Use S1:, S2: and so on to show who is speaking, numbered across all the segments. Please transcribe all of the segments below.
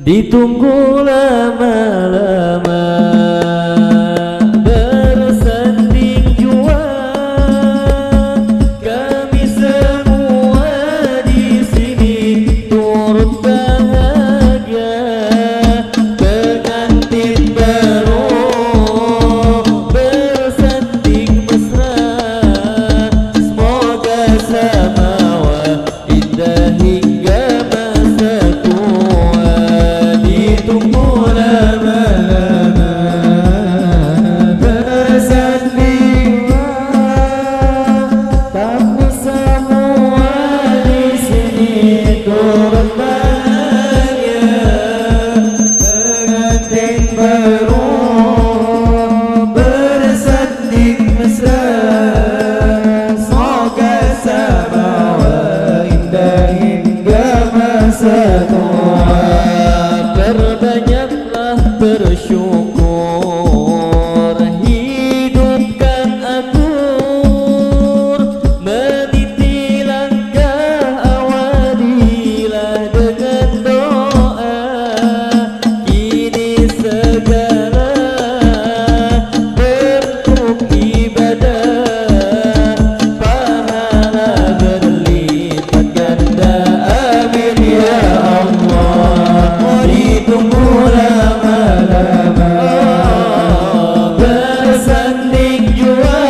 S1: Ditunggu lama-lama bersanding jua, kami semua di sini turut bahagia. Pengantin baru bersanding mesra, semoga samawa indah hingga masa tua. Ditunggu lama-lama bersanding, tapi semua di sini turut bahagia. Pengantin baru bersanding mesra, semoga samawa indah hingga masa tua. Perbanyaklah bersyukur, hidupkan akur, meniti langkah awalilah dengan doa. Kini segala bentuk ibadah, pahala berlipat ganda, amin ya Allah. Ditunggu lama-lama bersanding jua,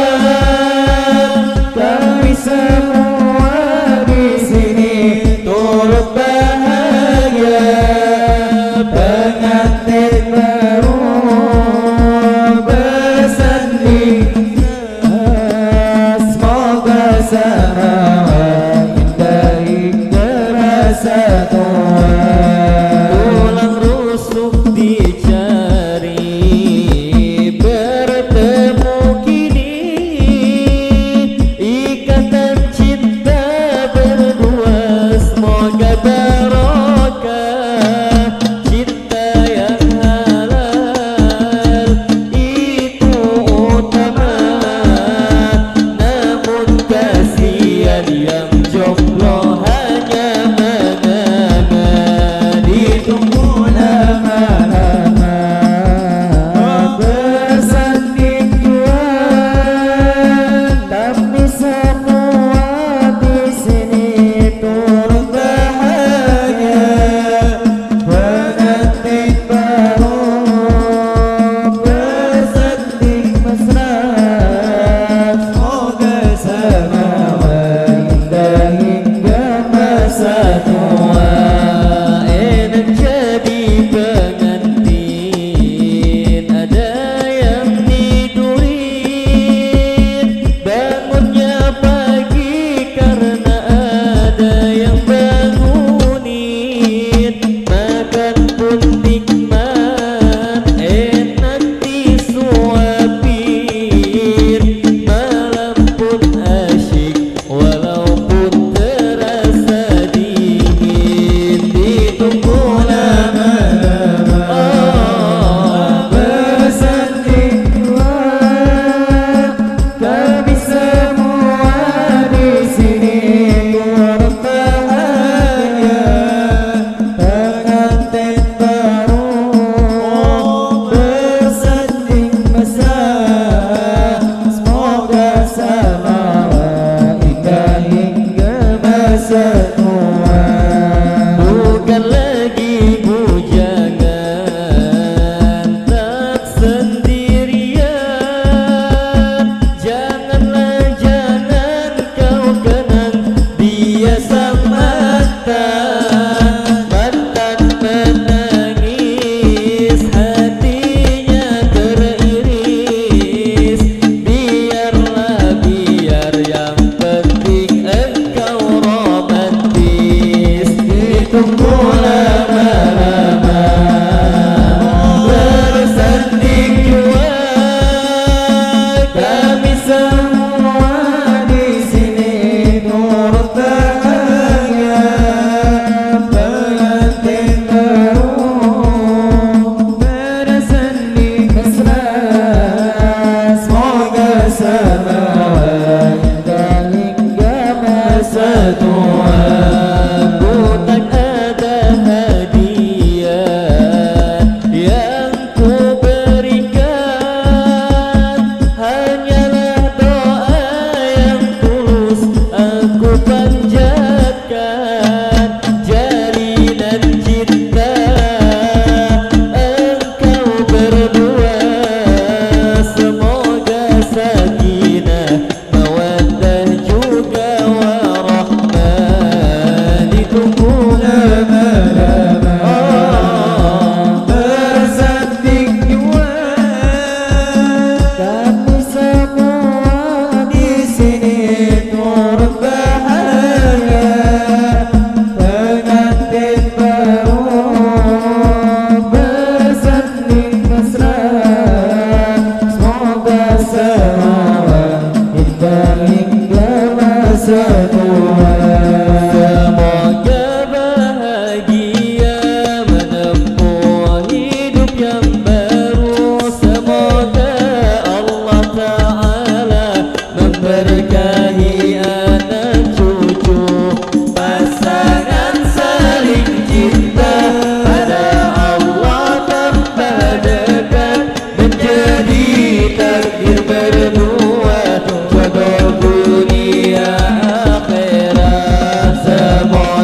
S1: kami semua di sini turut bahagia. Pengantin baru bersanding, semoga samawa indah hingga masa tua. Tulang rusuk dicari, bertemu kini, ikatan cinta berdua, semoga barokah. Cinta yang halal itu utama, namun kasihan yang jomblo hanya menganga. Ditunggu lama-lama bersanding jua, tapi semua di sini turut bahagia. Pengantin baru bersanding mesra, semoga samawa indah hingga masa tua. Enak jadi pengantin, ada yang tidurin, bangunnya pagi karena ada yang bangunin. Makan pun nikmat, enak disuapin, malam pun asyik walaupun terasa dingin. Ditunggu lama-lama bersanding jua, kami semua di sini turut bahagia. Pengantin baru bersanding mesra, semoga samawa indah hingga masa tua. Bukan lagi bujangan, tak sendirian. Janganlah jangan kau kenang dia sang mantan. Mantan menangis, hatinya teriris. Biarlah biar, yang penting engkau romantis. Ditunggu lama-lama bersanding jua, kami semua di sini turut bahagia. Pengantin baru bersanding mesra, semoga samawa indah hingga masa tua. Ku tak ada hadiah Semoga bahagia menempuh hidup yang baru. Semoga Allah Ta'ala memberkahi anak cucu, pasangan saling cinta, pada Allah tambah dekat, menjadi takdir berdua, jodoh dunia akhirat. Semoga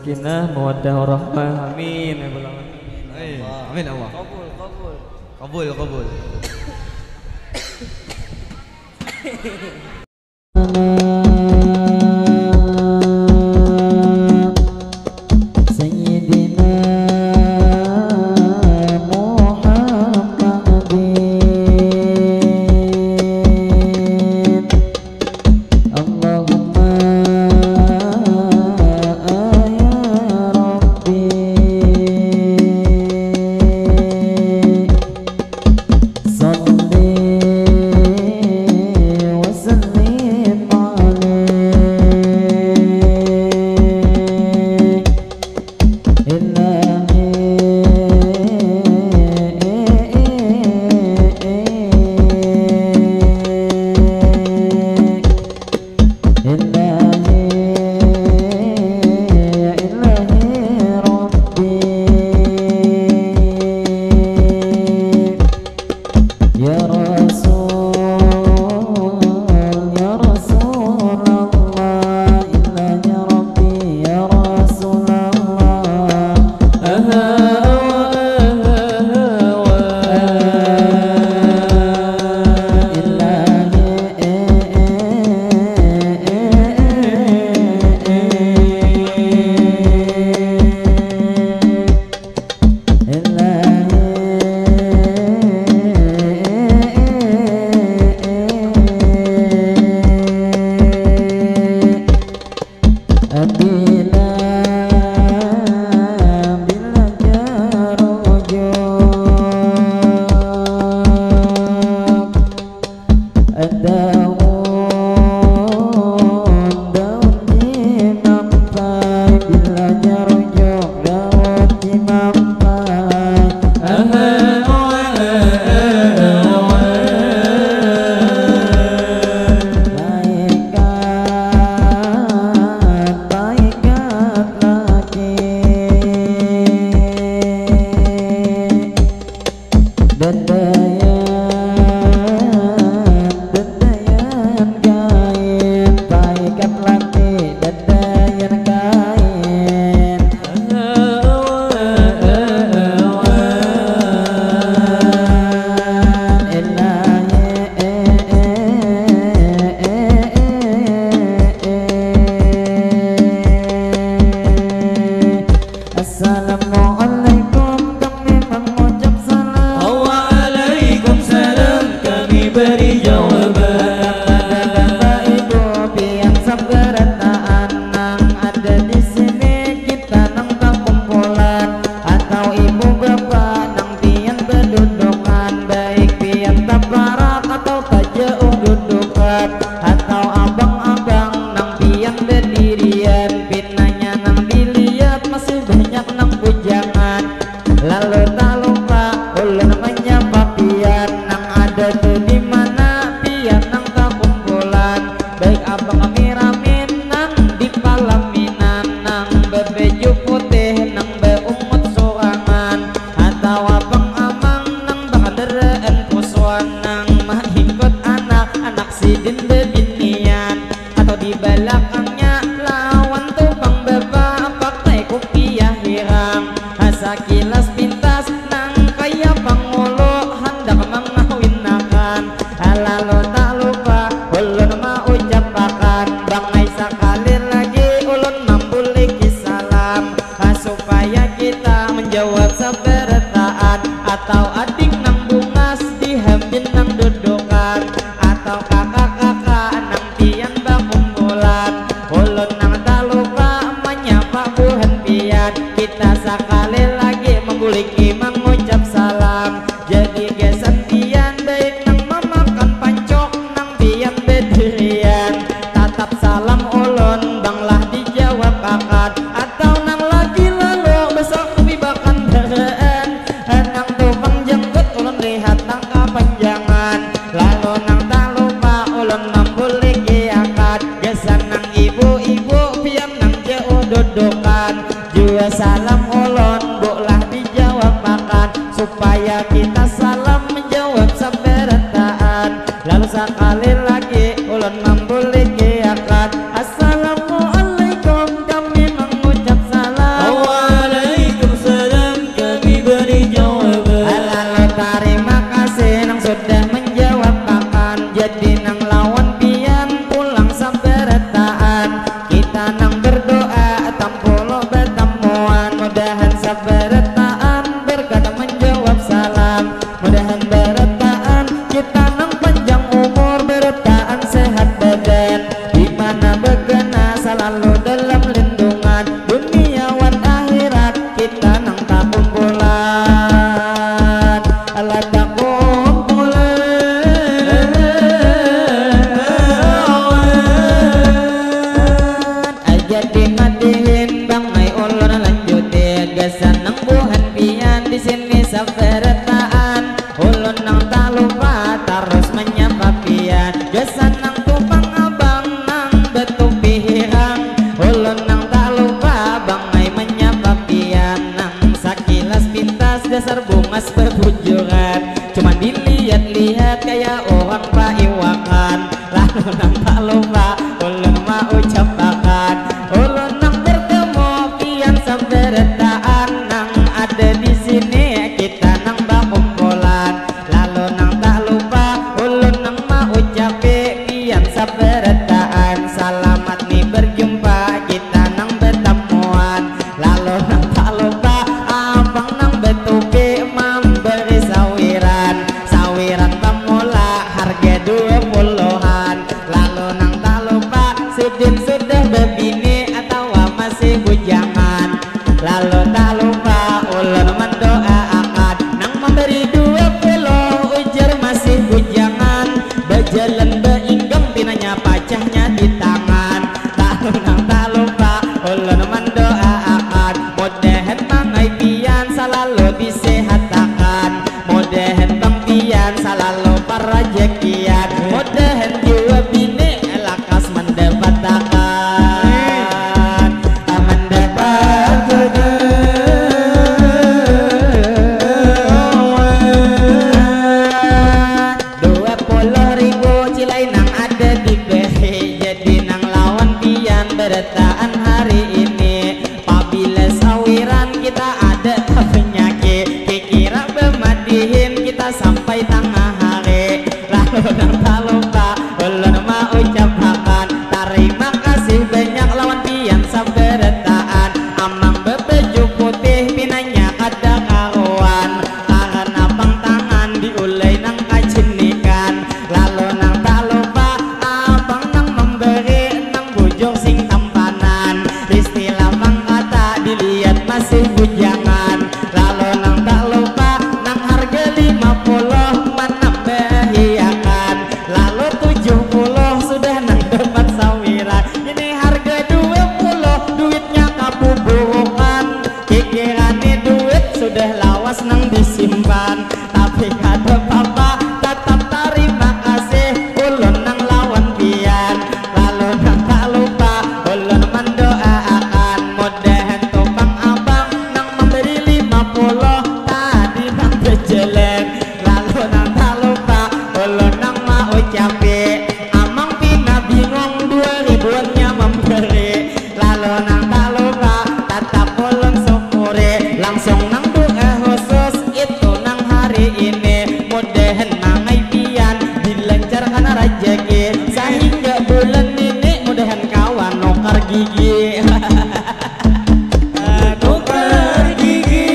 S1: sakinah, mawaddah warahmah. Amin ya rabbal alamin.
S2: Amin Allah. Kabul.
S1: Assalamualaikum kami mengucap salam.
S3: selalu dalam lindungan dunia wan akhirat kita nang tak kumpulan alat tak kumpulan aja dimatihin bang mai ulun lanjutin gasan nang buhan pian di sini saberetaan ulun nang tak lupa terus menyapa pian gasan nang tupang abang nang betul pihirang ulun nang tak lupa bang mai menyapa pian nang sakilas pintas dasar bungas berbujuran cuman dilihat-lihat kayak orang paiwakan lalu nang tak lupa ulun mau ucapakan ulun nang bertemu pian saberetaan nang ada di sini kita nang bakumpulan lalu nang tak lupa ulun nang mau ucape pian saberetaan selamat nih berjumpa kita nang bertemuan lalu nang tak lupa abang nang betupi memberi sawiran pemula harga 20-an lalu nang tak lupa sudin sudah berbini atau masih bujangan lalu tak lupa ulun mendoakan nang memberi 20 ujar masih bujangan berjalan beinggang pinanya pacahnya di tangan lalu nang tak lupa ulun mendoakan mudahan mangai pian selalu disehatakan mudahan bang pian selalu parajekian mudahan jiwa bini lakas mendapatkan mendapatkan 20.000 cilai nang ada di beri jadi nang lawan pian beretaan hari ini apabila sawiran kita ada penyakit kira bermadihin kita sampai tengah hari lalu nang tak lupa ulun mau ucapakan terima kasih banyak lawan pian saberetaan amang bebeju putih pinanya kada karuan karena pang tangan diulai nang kajenikan lalu nang tak lupa abang nang memberi nang bujur sing tampanan istilah mang kata dilihat masih bujangan lalu nang tak lupa nang harga 50 menambahiakan lalu 70 sudah nang dapat sawiran ini harga 20 duitnya kabuburukan pikirannya duit sudah lawas nang disimpan tapi kata papa tetap terima kasih ulun nang lawan pian lalu nang tak lupa ulun mendoakan mudahan topang abang nang memberi 50 tadi nang berjalan lalu nang tak lupa ulun nang mau ucape amang pina bingung 2000-nya memberi lalu nang tak lupa tetap ulun syukuri langsung nang doa khusus itu nang hari ini mudahan mangai pian dilancarkan rezeki sehingga bulan ini mudahan kawan nukar gigi nukar gigi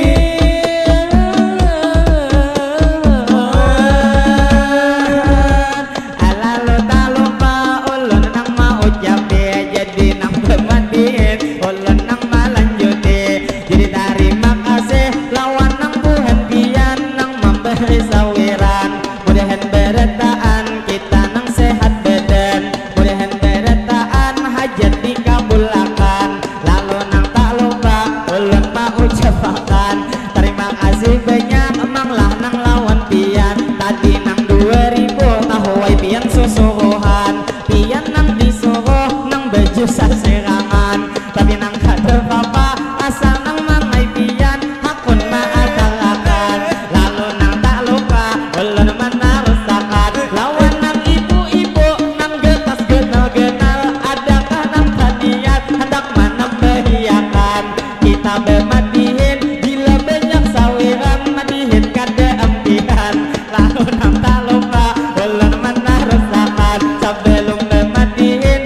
S3: lalu tak lupa ulun nang mau ucape jadi nang bermatiin ulun nang melanjuti jadi terima kasih lawan nang buhan pian nang memberi sawiran mudahan beretaan kita nang sehat badan mudahan beretaan hajat dikabulkan lalu nang tak lupa ulun mau ucapakan terima kasih banyak emang lah nang lawan pian tadi nang 2000 tahuai pian susuruhan pian nang disuruh nang baju saserangan tapi nang kata papa asal nang mangai pian hakun maatalakan lalu nang tak lupa ulun menarusakan lawan nang ibu-ibu nang getas genal-genal adakah nang tadiat hendak menambahiakan kita bermadihin bila banyak sawiran madihin kada empihan lalu nang tak lupa ulun menarusakan sebelum bermadihin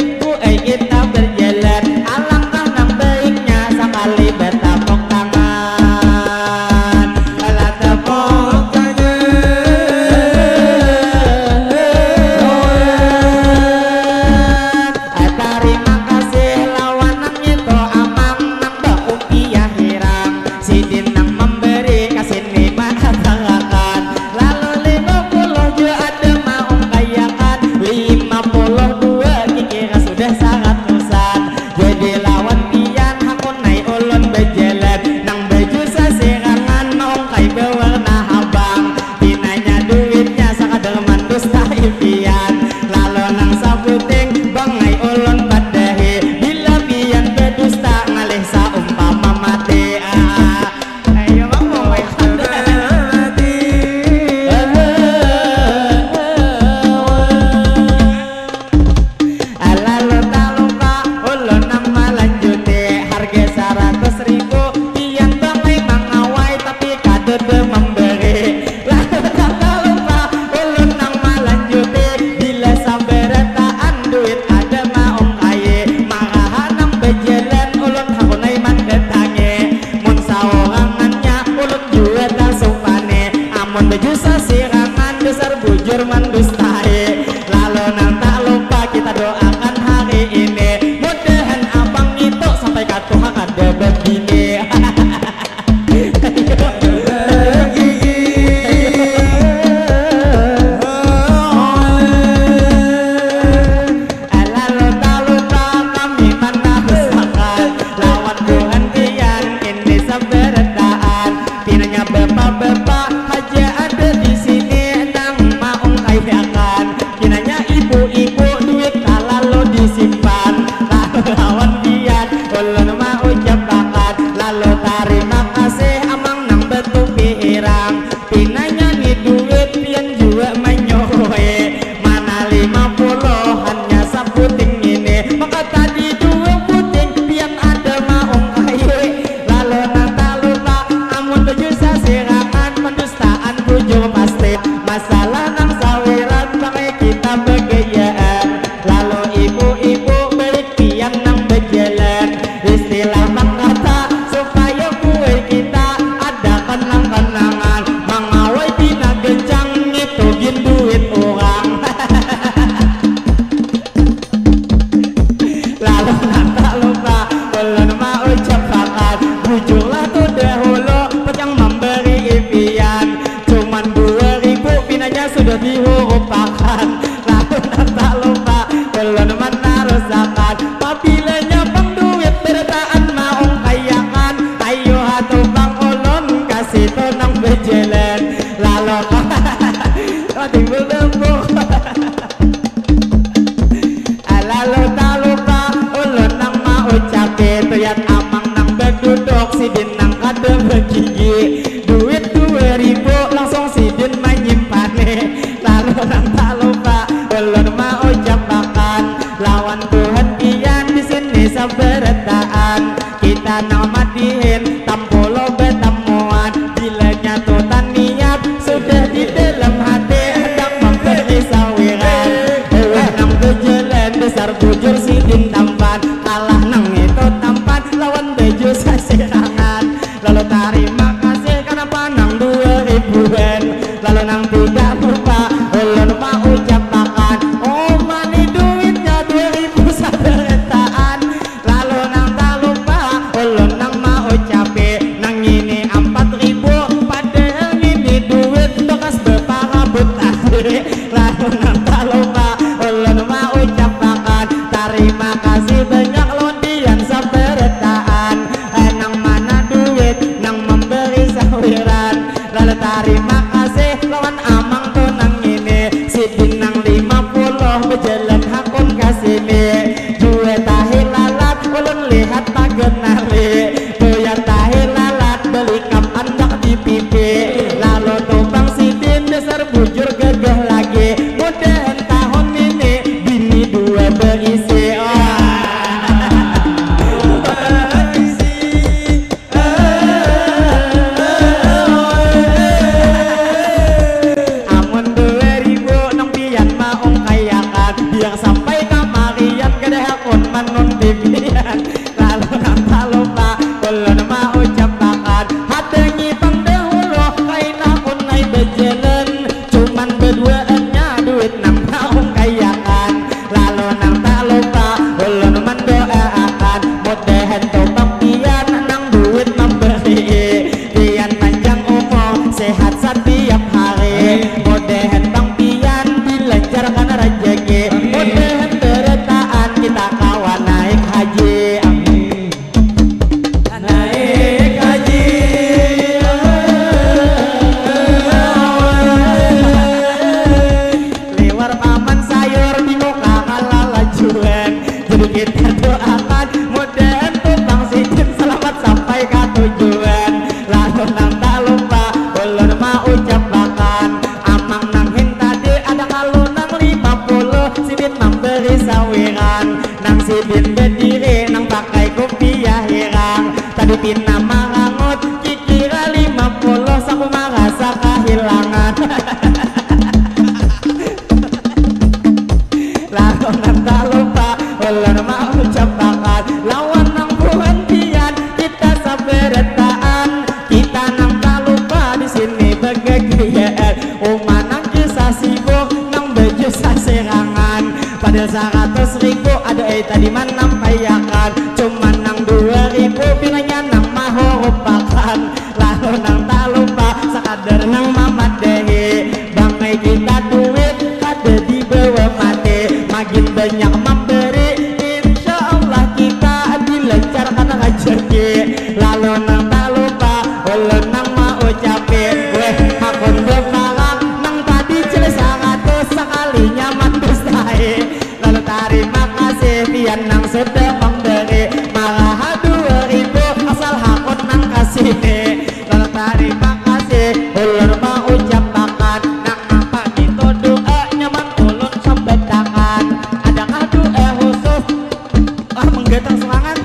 S3: kita berjalan alang jadi lawan pian hakun naik ulun berjalan nang baju sasirangan nong kai berwarna abang tinanya duitnya sakadar mandus tak impian lalu nang sabuting bangai ulun padahi bila pian berdusta ngalih saumpama mati ayo ngomong baik lalu tak lupa ulun nama lanjute harga 100.000 pian bangai mangawai tapi kadut memberi lalu tak lupa ulun nama lanjute bila saberetaan duit ada maung kaye marahan nang berjalan ulun hakunai mandetange mun saorangannya ulun juga tak supane amun baju sasirangan besar bujur mandustae lalu nang tak lupa kita doakan hari ini mudahan abang itu sampai katuha kada begini lalu tak lupa kami mana usahakan lawan Tuhan pian ini saberetaan tinanya bapak-bapak aja ada di sini nang maung kayakan tinanya ibu-ibu duit lalu disimpan lalu lawan pian ulun mau ucapakan lalu terima kasih amang nang betul pirang pinanya nih duit pian juga menyoe mana 50 hanya saputing ini maka tadi 2 puting pian ada maung kaye lalu nang tak lupa amun baju sasirangan pendustaan bujur pasti masalah nang sawiran pakai kita begayaan lalu ibu-ibu balik pian nang berjalan istilah mengata supaya kue kita ada kenang-kenangan mengawai pina gencang ngitugin duit orang lalu tak lupa ulun mau ucapakan bujurlah tuh dahulu pecang memberi impian cuman 2.000 pinanya sudah dihurupakan lalu tak lupa ulun menarusakan pabilanya bang duit bertaan maung kayangan ayo hatu bang ulun kasih tonang berjalan lalu timbul dembuk lalu tak lupa ulun nang mau ucape tuyat amang nang berduduk sidin nang kada begigi duit 2.000 langsung sidin menyimpane lalu nang tak lupa ulun mau ucapakan lawan Tuhan pian di sini saberetaan kita nama dihin tampolo betemuan bila nyatutan niat sudah di dalam hati hendak memberi sawiran nang berjalan besar bujur sidin tampan kalah nang itu tampan lawan baju sasirangan lalu terima kasih karena panang 2.000-an lalu nang tidak lupa ulun mau ucapakan oh mani duitnya 2.000 saberetaan lalu nang tak lupa ulun nang mau ucape nang ini 4.000 padahal ini duit bekas beparabut lalu nang tak lupa ulun mau ucapakan terima kasih banyak londian saberetaan nang mana duit nang memberi sawiran lalu terima kasih lawan amang tuh nang ini sidin nang 50 berjalan hakun kasini duit tahi lalat ulun lihat tak kenali tuyat tahi lalat belikam andak di pipi lalu tumpang sidin besar bujur gagah lagi mudahan tahun ini bini 2 berisi amun 2.000 nang pian maung kayakan biar sampai kamarian kada hakun manun bibian lalu nang tak lupa ulun mau ucapakan hadangi pangdahulu kain akun naik berjalan cuman berduaannya duit nang maung kayakan lalu nang tak lupa ulun mendoakan mudahan tombak pian nang duit memberi pian panjang umur sehat setiap hari mudahan bang pian dilancarkan rezeki mudahan beretaan kita kawan naik haji kita doakan mudah-mudahan tuh Bang Sidin selamat sampai ke tujuan. Lalu nang tak lupa ulun mau ucapkan amang nang hin tadi ada kalau nang 50 Sidin memberi sawiran nang Sidin berdiri nang pakai kopiah hirang tadi pina marangut kikira 50 saku merasa kehilangan. Lalu nang tak lupa ulun mau ucapkan lawan nang buantian kita saberetaan kita nang tak lupa di sini berkegiatan umat nang kisah sibuk nang baju serangan padahal 100.000 ada tadi mana payakan cuman nang 2.000 bilangnya nang maho rupakan. Lalu nang tak lupa sekadar nang mamadehi bangai kita duit ada di bawah mati makin banyak memberi insya Allah kita dilancarkan rezeki. Lalu nang tak lupa ulun nang mau ucapin weh hakun berparang nang tadi jelas 100 sekalinya mandus tahe. Lalu terima kasih pian nang sudah memberi marah 2.000 asal hakun nang kasih. Lalu terima kasih ulun mau ucapkan nang apa gitu doa nyaman ulun sambetakan adakah doa khusus menggetang semangat.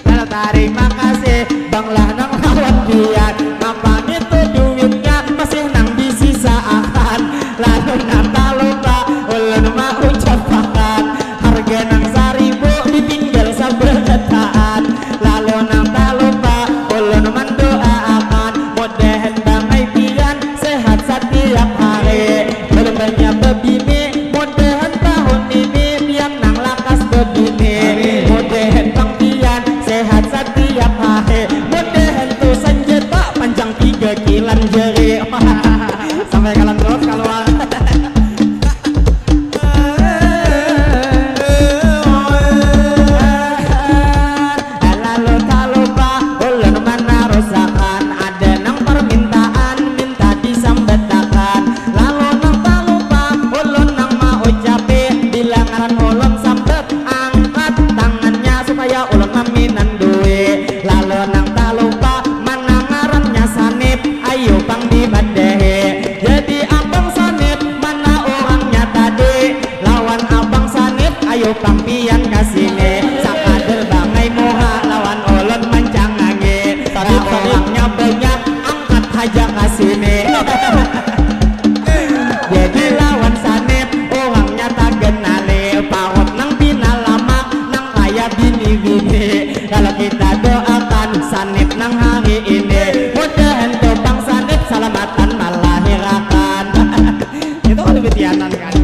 S3: Lalu terima kasih banglah nang lawan biar ngapa gitu duitnya masih nang disisaakan. Lalu nang tak lupa ulun mau ucapkan harga nang 1.000 ditinggal saberetaan. Lalu nang tak lupa ulun mendoakan mudahan bangai pian sehat setiap hari belum banyak bebini mudahan tahun ini pian nang lakas bebini mudahan bang pian sehat setiap hari mudahan tuh senjata panjang 3 kilan jari sampai kalian terus keluar. Lalu tak lupa ulun menarusakan ada nang permintaan minta disambetakan. Lalu nang tak lupa ulun nang mau ucapin bilangan ulun sambet angkat tangannya supaya ulun maminan duit. Lalu nang tak lupa mana ngarannya sanip ayo bang dibadehe jadi abang sanip mana orangnya tadi lawan abang sanip ayo bang pian kasine sakader bangai moha lawan ulun mancangange orangnya banyak angkat aja kasine. Jadi lawan sanip orangnya tak kenali paut nang pina lama nang kaya bini-bini. Kalau kita doakan sanip nang hari ini mudahan tuh bang sanip selamatan melahirakan. Itu kan lebih tianan kan.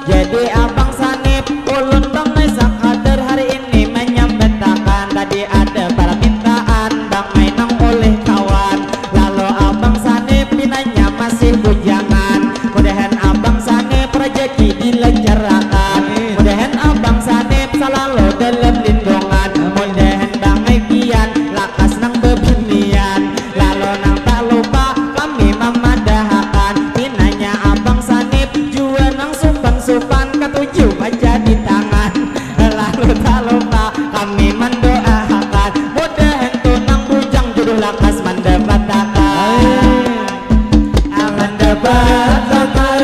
S3: Jadi abang sanip ulun bangai sakader hari ini menyambetakan tadi ada permintaan bangai nang oleh kawan. Lalu abang sanip pinanya masih bujangan mudahan abang sanip rezeki dilancarkan mudahan abang sanip selalu dalam lindungan mudahan bangai pian lakas nang bebinian. Lalu nang tak lupa kami memadahakan pinanya abang sanip jua nang supan-supan ketujuh baca di tangan. Lalu tak lupa kami mendoakan mudahan tuh nang bujang jodoh lakas mendapatkan mendapatkan.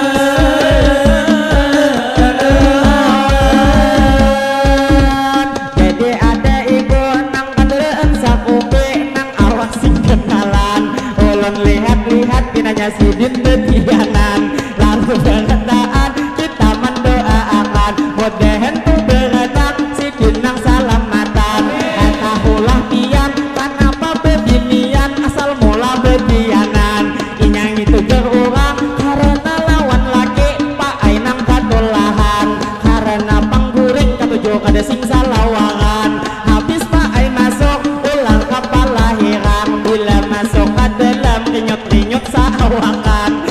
S3: Jadi ada ibu nang kanderaan sakupe nang awak sing kenalan ulun lihat-lihat pinanya Sidin betianan. Lalu berendaan kita mendoakan mudahan tuh berenang Sidin nang salamatan etahulah pian kenapa bebinian asal mula betianan inyang itu gerurang karena lawan laki pak ainang kadolahan karena pangguring ketujuh kada sing salawangan habis pak ai masuk ulang kapal lahiran bila masuk ke dalam rinyut-rinyut sawakan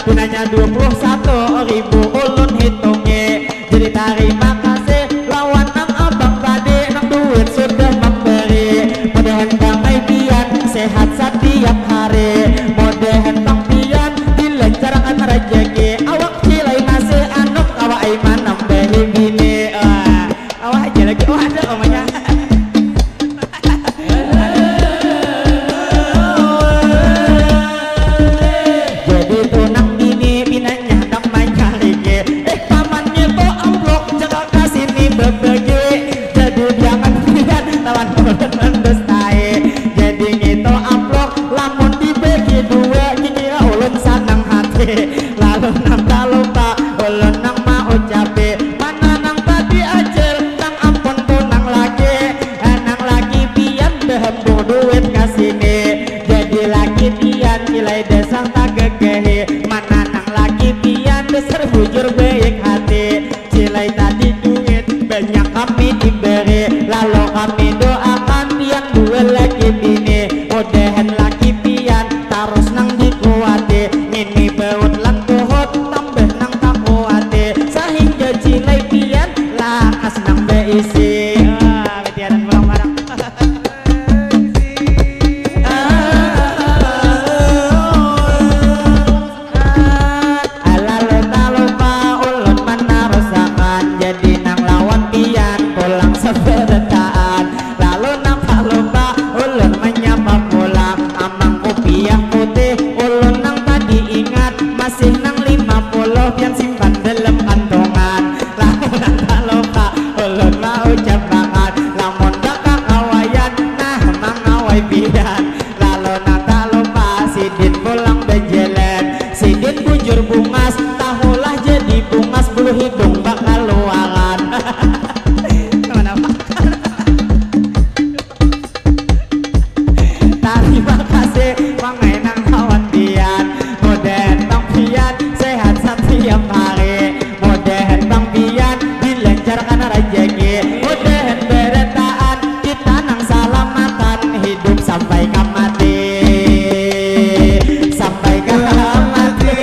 S3: pinanya 21.000 ulun hitungnya. Jadi terima kasih lawan nang abang tadi, nang duit sudah memberi. Mudahan damai pian sehat setiap hari, mudahan bang pian dilancarkan rezeki. Awak cilai masih anuk awak iman nambahi bini. Awak aja lagi, ada omanya. Jadi tunang bini binanya namanya Riki. Pamannya to amplop jaga kasini berbagi. Jadi jangan pian lawan ulun mendestai. Jadi ngito amplop lamun dibagi dua kira ulun sanang hati. Lalu nang tak lupa ulun nang mau ucapi, mana nang tadi ajar nang ampun tunang lagi. Nang lagi pian dehembu duit kasini. Jadi lagi pian cilai desang tak gegehi, mana nang lagi pian besar bujur baik hati. Cilai tadi duit banyak kami diberi, lalu kami doakan pian dua lagi bini. Mudahan lagi pian terus nang dikuati, ini baut lan tuhut tambah nang tak kuati, sehingga cilai pian lakas nang beisi. Betiaran pulang barang. Lalu tak lupa ulun menarusakan, jadi nang lawan pian pulang seberetaan. Lalu nang tak lupa ulun menyapa pulang, amang kopiah putih ulun nang tadi ingat, masih nang 50 pian simpan dalam kantongan. Lalu nang tak lupa ulun mau ucapakan, lamun dak kakawayan nah mangawai pian. Lalu nang tak lupa sidin pulang berjalan, sidin bujur bungas, tahulah jadi bungas bulu hidung bakal luaran. Kenapa? Terima kasih mangai nang lawan pian, mudahan bang pian sehat setiap hari, mudahan bang pian dilancarkan rezeki, mudahan beretaan kita nang salamatan hidup sampai kamati, sampai kamati.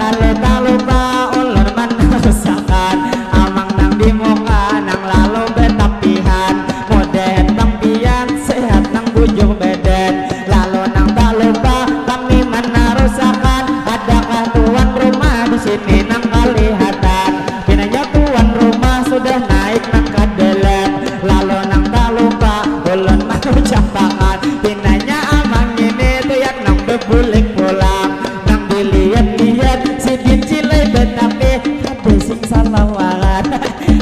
S3: Lalu tak lupa ulun menarusakan, amang nang di muka nang lalu betapihan, mudahan bang pian sehat nang bujur badan. Lalu nang tak lupa kami menarusakan, adakah tuan rumah di sini nang kelihatan, pinanya tuan rumah sudah naik nang kadelan. Lalu nang tak lupa ulun mengucapkan, pinanya amang ini tuyat nang bebulik pulang, nang dilihat-lihat sidin cilai betapi kabeh sing salawaran.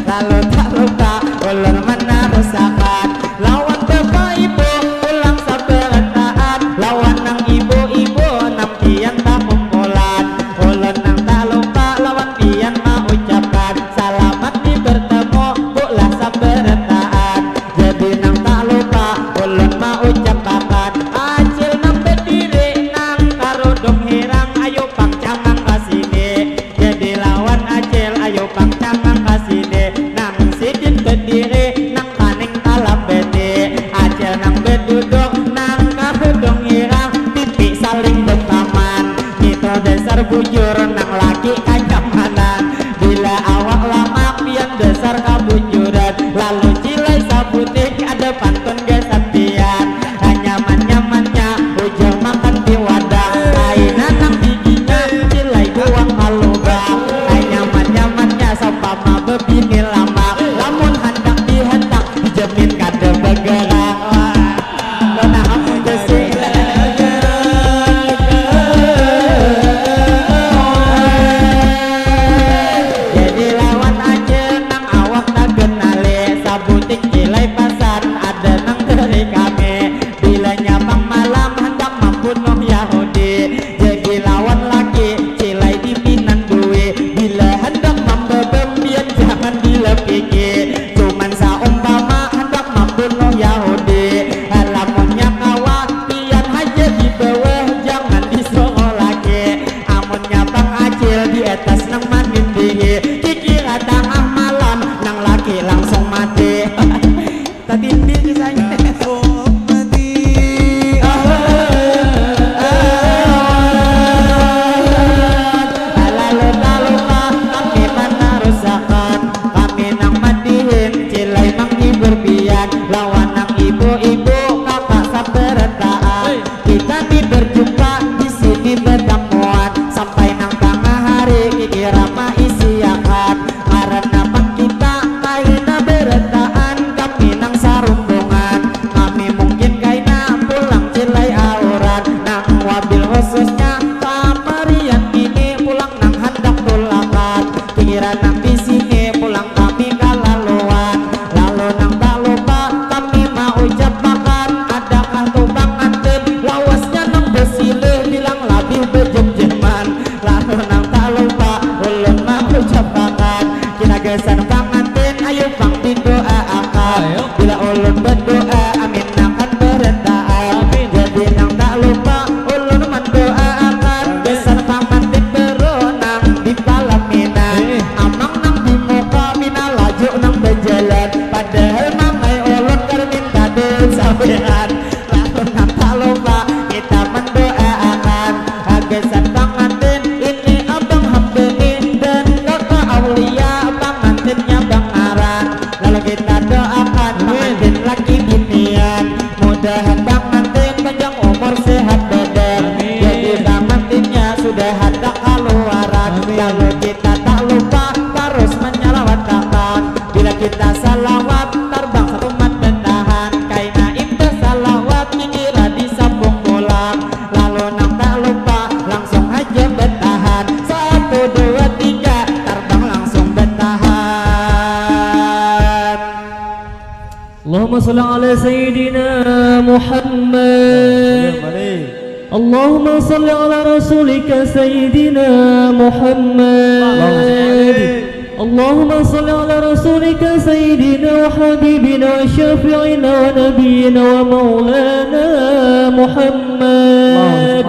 S3: Lalu tak lupa ulun menarusakan, lawan bapak ibu pulang saberetaan, lawan nang ibu-ibu nang pian tak kumpulan. Ulun nang tak lupa lawan pian mau ucapan, selamat di bertemu bulah saberetaan. Jadi nang tak lupa ulun mau ucapan,
S4: محمد اللهم صل على رسولك سيدنا محمد اللهم صل على رسولك سيدنا وحبيبنا وشافعنا ونبينا ومولانا محمد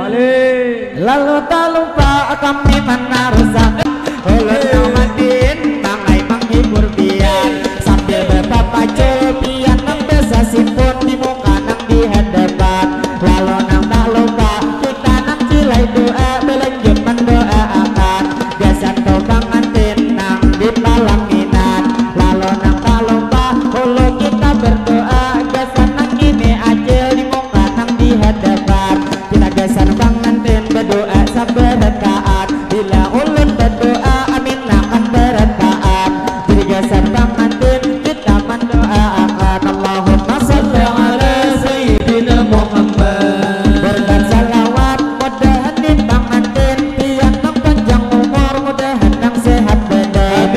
S3: Lalu tak lupa kami menaruhkan ulun Ramadan bangai menghibur biar sambil berpapacul pian nang besa simpun di muka nang di hadapan. Lalu nang tak lupa kita nang cilai doa berlanjut mendoa akan biasa tobang antin nang di palaminan. Lalu nang tak lupa ulun kita berdoa biasa nang ini acil di muka nang di hadapan. Kita gesan bang antin berdoa saberkaat bila ulun berdoa amin akan berkaat. Jadi gesan bang antin kita mendoakan Allahumma salli ala sayyidina Muhammad. Berkat salawat mudah-mudahan bang antin pian nang panjang umur mudah-mudahan nang sehat badan.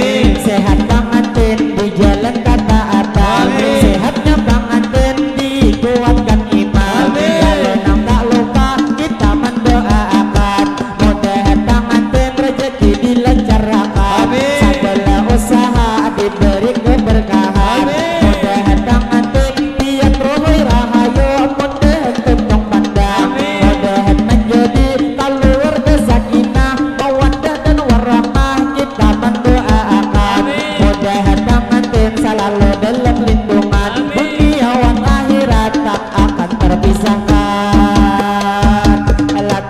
S3: Sehat bang antin di jalan ketaatan. Sehatnya bang antin dikuatkan iman. Kalau nang tak lupa kita mendoakan mudah-mudahan bang antin rezeki dilancarkan. Segala usaha diberi keberkahan. Mudah-mudahan bang antin pian rohoi rahayu mudah-mudahan tumpang pandang. Mudah-mudahan menjadi keluarga sakinah mawaddah dan warahmah kita mendoakan. Mudah-mudahan bang antin selalu dalam lindungan dunia dan akhirat tak akan terpisahkan. Allah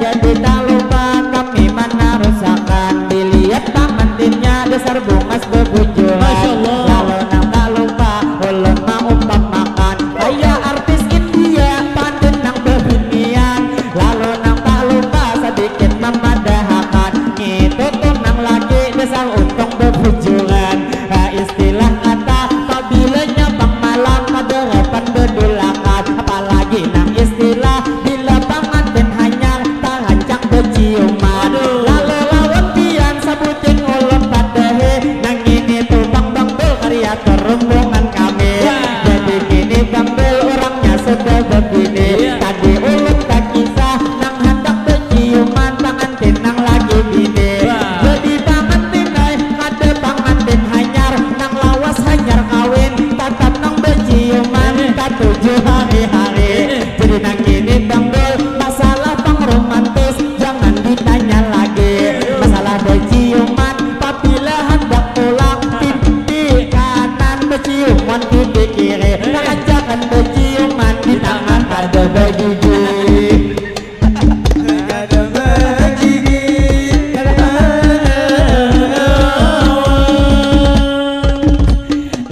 S3: jadi tak lupa kami menaruhkan dilihat bang antinnya dasar bungas berbujur. Lalu nang tak lupa ulun mau umpamakan kayak artis India pandai nang bebinian. Lalu nang tak lupa sedikit memadahkan itu tuh nang lagi dasar untung berbujuran. Istilah kata kabilanya bang malam madarapan berdulakan. Apalagi nang istilah bila bang antin hanyar tak hancang berciuman. Lalu lawan pian sabutin ulun padahe nang ini tuh bang bel karya terumbungan kami. Jadi kini bang bel orangnya sudah begini. Tadi ulun tak kisah nang hendak berciuman bang antin nang lagi bini. Jadi bang antin ada bang antin hanyar nang lawas hanyar kawin tatap nang berciuman tak 7 hari-hari. Jadi nang ini bang bel masalah bang romantis jangan ditanya lagi. Masalah berciuman apabila hendak pulang pipi kanan berciuman pipi kiri. Jangan berciuman di tangan ada bagi.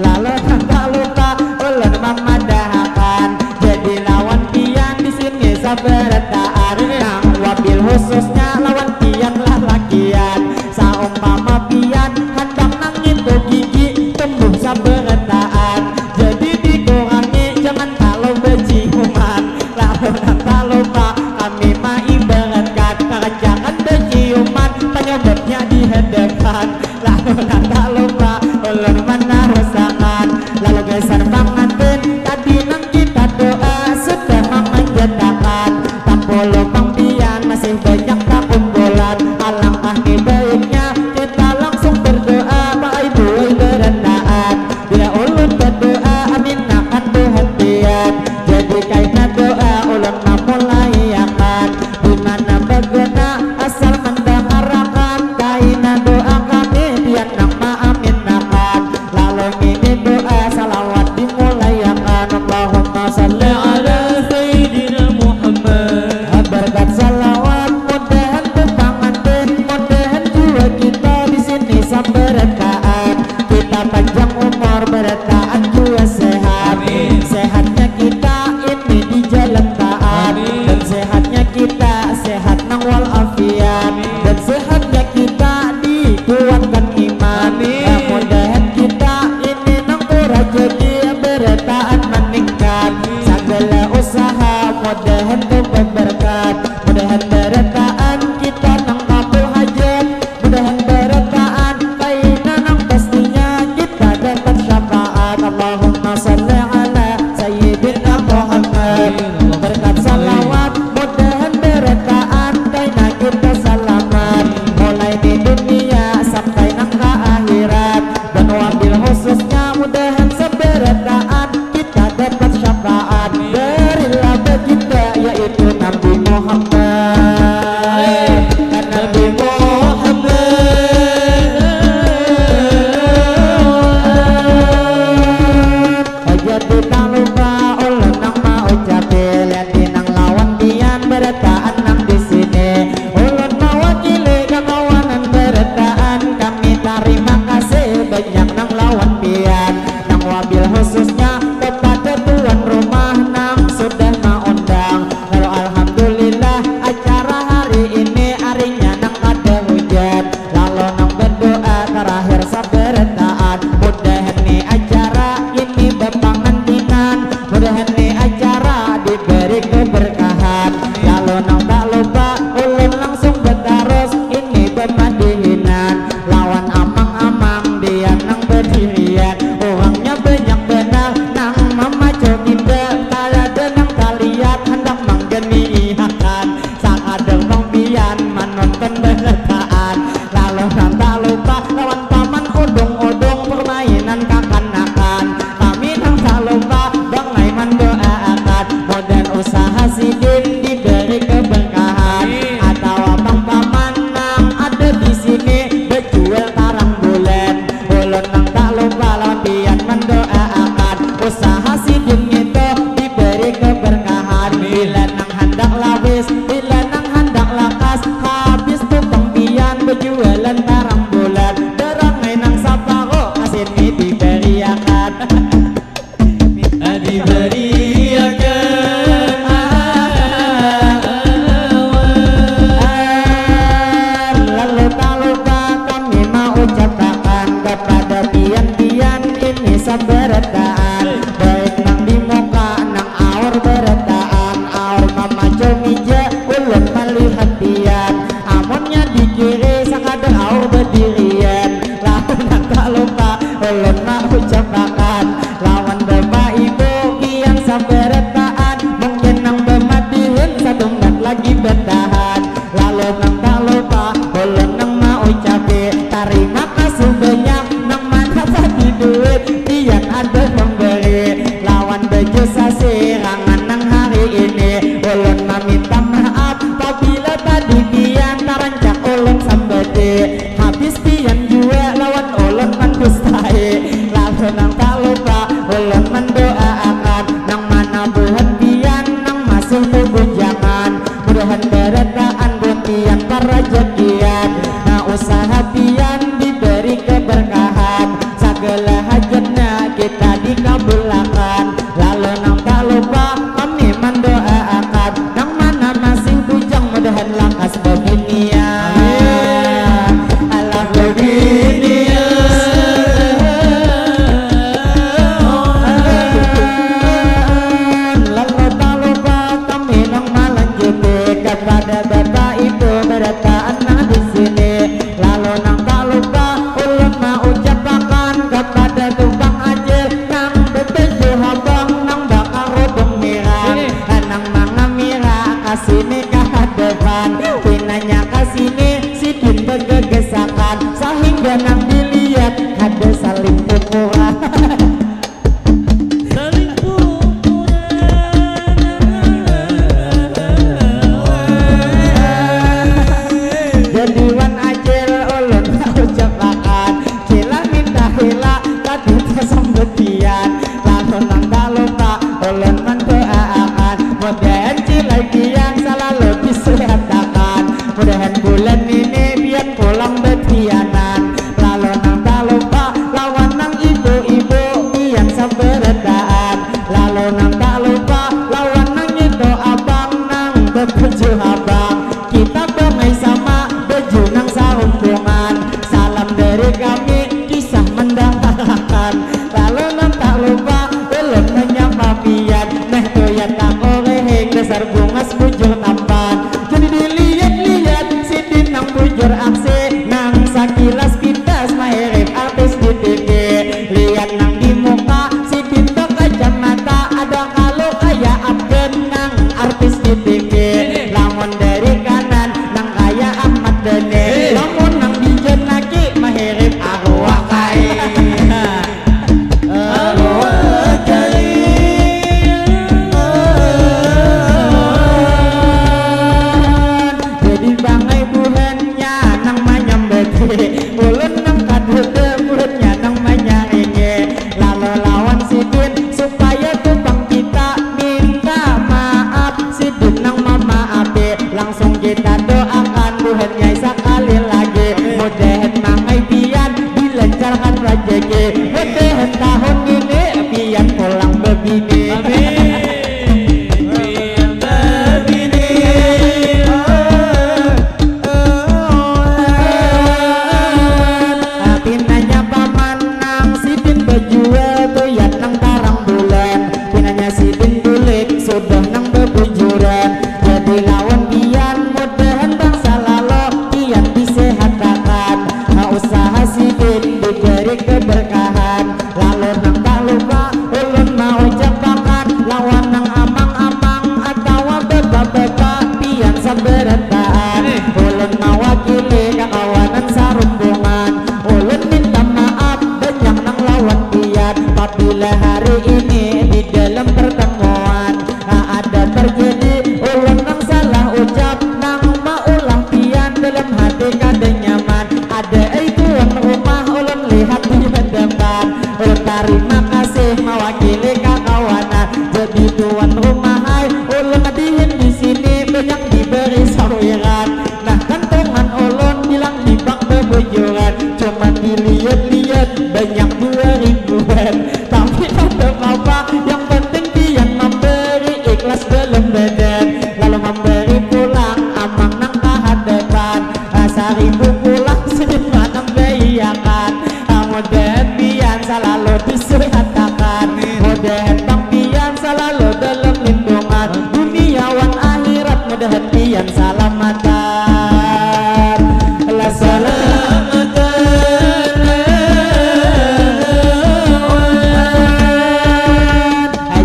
S3: Lalu tak lupa ulun memadahkan jadi lawan pian di sini sabertaan nang wabil khususnya lawan pian lah lakian. Saumpama pian hendak nang itu gigi tumbuh sabertaan jadi dikurangi jangan kalau berciuman. Lalu tak lupa kami ibaratkan jangan berciuman penyebabnya dihadapkan. Lalu tak lupa ulun menaruhkan lalu geser bang antin tadi nang kita doa sudah memanjatkan. Tak boleh bang pian masih banyak perkumpulan. Alangkah baiknya kita langsung berdoa pak ibu berendaan. Bila ulun berdoa amin akan Tuhan pian. Jadi kaitna doa ulun memulai akan dimana berguna asal mendengarkan kaitna doa kami pian nang maaf dari kami kisah mendatangkan. Lalu nan tak lupa ulun menyapa pian, neh toya tak oleh dasar bunga bujur tampan. Jadi dilihat-lihat si Dinang bujur aksi, nang sakilas pintas maherip artis di TV. Lihat nang di muka si pintu kacamata, ada kalau kayak Abgen nang artis di TV. Lamun dari kanan nang kayak Ahmad Dhani, lamun nang di jenaki maherip arwah kai. Arwah kai. Jadi bangai bulannya nang manyambeti, ulun nang kadute mulutnya nang manyaringe. Lalu lawan sidin supaya tupang kita minta maaf, sidin nang mamaapi. Langsung kita doakan bulannya sekali lagi, mudahan mangai pian dilancarkan rezeki, mudahan tahun ini pian pulang bebini. Pinanya paman nang sidin bejual tuyat nang tarang bulan, pinanya sidin tulik sudah nang bebujuran. Jadi lawan pian mudahan bangsa lalu pian disehatakan, usaha sidin diberi keberkahan. Lalu nang tak lupa ulun mau jebakan, lawan nang amang-amang atau beba-beba pian saberetaan. Ulun mewakili kakawanan sarumbungan, ulun minta maaf banyak nang lawan pian. Apabila hari ini di dalam pertemuan ada terjadi ulun nang salah ucap, nang maulang pian dalam hati kada nyaman. Ada tuan rumah ulun lihat di depan, ulun terima kasih mewakili kakawanan. Jadi tuan rumah hai ulun dihin di sini banyak diberi sawiran. Nah kantongan ulun bilang di bak bebujuran, cuma dilihat-lihat banyak 2000-an. Tapi tak apa, yang penting pian memberi ikhlas dalam badan. Lalu memberi pulang amang nang kehadapan, 1000 pulang senyuman nang bayakan. Mudahan pian selalu disehatakan, mudahan bang pian selalu dalam lindungan duniawan akhirat, mudahan pian salamatan. La salamatan.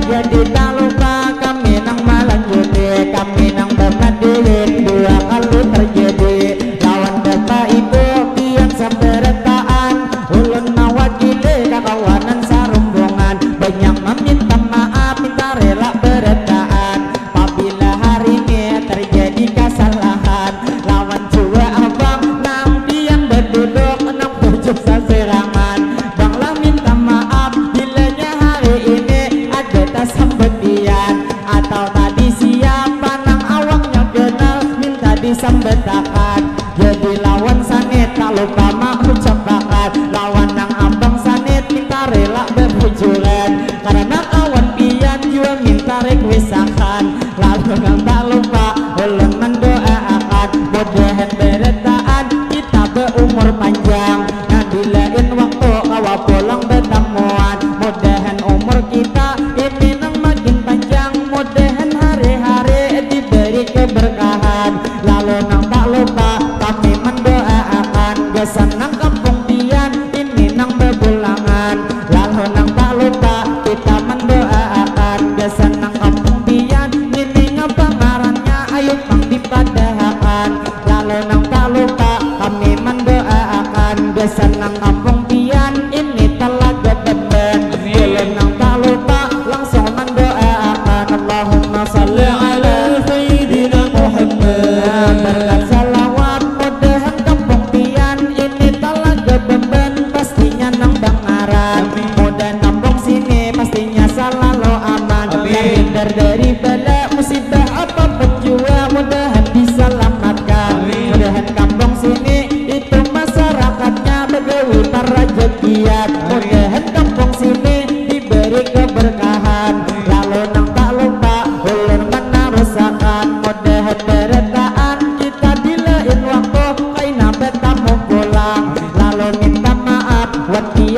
S3: Jadi tak lupa kami nang melanjuti, kami nang bermadihin dua kali terjadi. Lawan bapak ibu pian saberetaan, ulun mewakili kakawanan sarumbungan, banyak meminta maaf minta rela beretaan. Apabila hari ini terjadi kesalahan, lawan jua abang nang pian berduduk nang bujur saserangan. Banglah minta maaf bilanya hari ini ada tas sambetian, atau tadi siapa nang awaknya kenal minta disambetakan. Jadi lawan sanit tak lupa mau ucapakan, lawan nang abang sanit minta rela berbujuran, karena kawan pian juga minta rekwisakan. Lalu nang tak lupa ulun mendoakan, mudahan beretaan kita berumur panjang, ngadilain waktu kawa pulang bertemuan. Mudahan umur kita ini nang makin panjang, mudahan hari-hari diberi keberkahan. Lalu nang tak lupa kami mendoakan, gesan nang kampung pian ini nang bebulangan. Lalu nang tak lupa kita mendoakan, gesan nang kampung pian ini ngapangarannya ayo pang dipadahakan. Lalu nang tak lupa kami mendoakan, gesan nang kampung pian ini telaga beban. Ulun nang tak lupa langsung mendoakan, Allahumma sholli ala sayyidina Muhammad. Berkat salawat mudahan kampung pian ini telaga beban, pastinya nang bangaran. Mudah kampung sini pastinya selalu aman, terhindar dari bala musibah apapun jua, mudahan diselamatkan. Mudahan kampung sini itu masyarakatnya begawi para jekiat, mudahan kampung sini diberi keberkahan. Lalu nang tak lupa ulun menarusakan, mudahan beretaan kita dilain waktu kaina betamu pulang. Lalu minta buat dia